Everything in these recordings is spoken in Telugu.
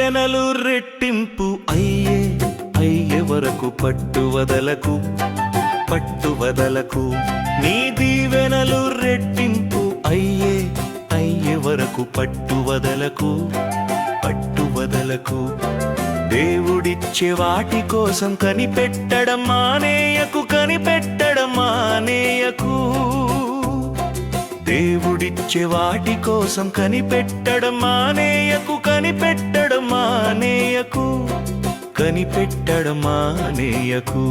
దీవెనలు రెట్టింపు అయ్యే వరకు పట్టువదలకు నీ దీవెనలు రెట్టింపు అయ్యే వరకు పట్టువదలకు దేవుడిచ్చే వాటి కోసం కనిపెట్టడం మానేయకు దేవుడిచ్చే వాటి కోసం కనిపెట్టడం మానేయకు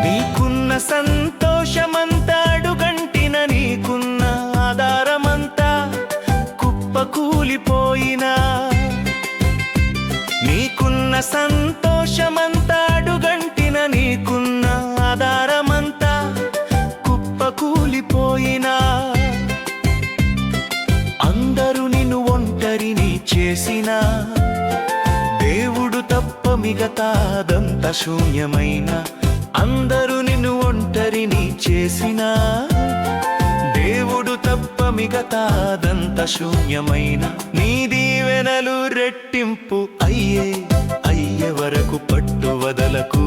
నీకున్న సంతోషమంతా అడుగంటిన నీకున్న ఆధారమంతా కుప్పకూలిపోయినా నీకున్న సంతోషమంతా అడుగంటిన నీకున్న ఆధారమంతా కుప్పకూలిపోయినా అందరూ నిన్ను ఒంటరిని చేసినా దేవుడు తప్ప మిగతాదంతా శూన్యమైన అందరూ నిన్ను ఒంటరిని చేసినా దేవుడు తప్ప మిగతాదంతా శూన్యమైన నీ దీవెనలు రెట్టింపు అయ్యే వరకు పట్టువదలకు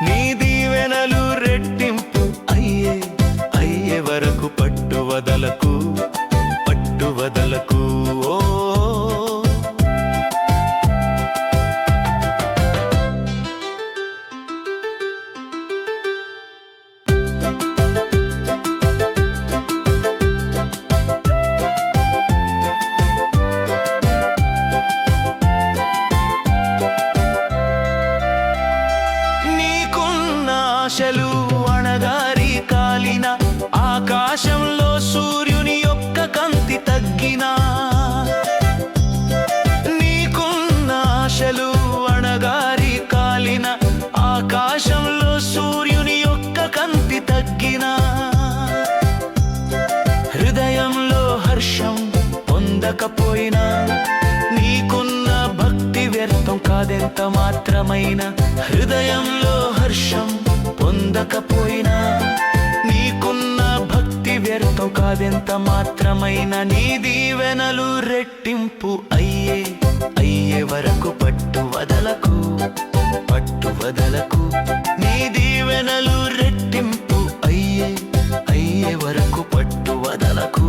నీ దీవెనలు రెట్టింపు అయ్యే వరకు పట్టువదలకు ఓ ఆశలు అణగారి కాలిన ఆకాశంలో సూర్యుని యొక్క కంతి తగ్గినా నీకున్న ఆశలు అణగారి కాలిన ఆకాశంలో సూర్యుని యొక్క కంతి తగ్గినా హృదయంలో హర్షం పొందకపోయినా నీకున్న భక్తి వ్యర్థం కాదెంత మాత్రమైన హృదయంలో హర్షం పొందకపోయినా నీకున్న భక్తి వ్యర్థం కాదెంత మాత్రమైన నీ దీవెనలు రెట్టింపు అయ్యే వరకు పట్టువదలకు నీ దీవెనలు రెట్టింపు అయ్యే వరకు పట్టువదలకు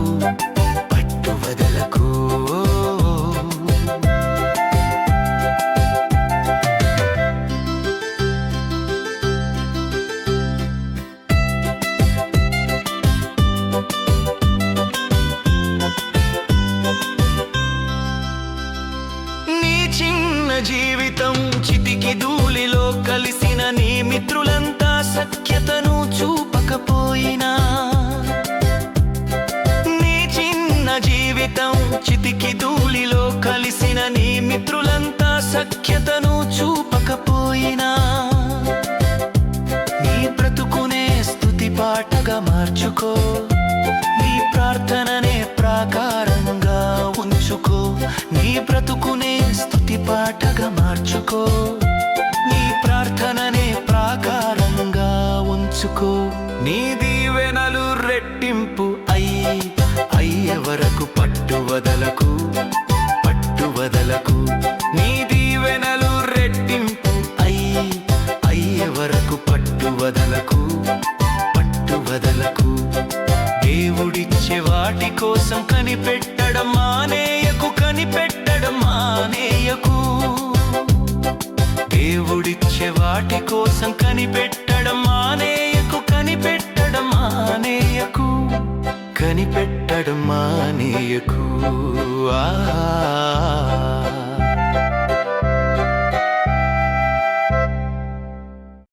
జీవితం చితికి ధూళిలో కలిసిన నీ మిత్రులంతా సఖ్యతను చూపకపోయినా నీ చిన్న జీవితం చితికి ధూళిలో కలిసిన నీ మిత్రులంతా సఖ్యతను చూపకపోయినా నీ బ్రతుకునే స్తుతి పాటగా మార్చుకో నీ ప్రార్థననే ప్రాకారంగా ఉంచుకో నీ బ్రతుకునే స్తుతి పాటగా మార్చుకో నీ ప్రార్థననే ప్రాకారంగా ఉంచుకో నీ దీవెనలు రెట్టింపు అయ్యే వరకు పట్టువదలకు నీ దీవెనలు రెట్టింపు అయ్యే వరకు పట్టువదలకు దేవుడిచ్చే వాటి కోసం కనిపెట్టడం మానేయకు దేవుడిచ్చే వాటి కోసం కనిపెట్టడం మానేయకు ఆ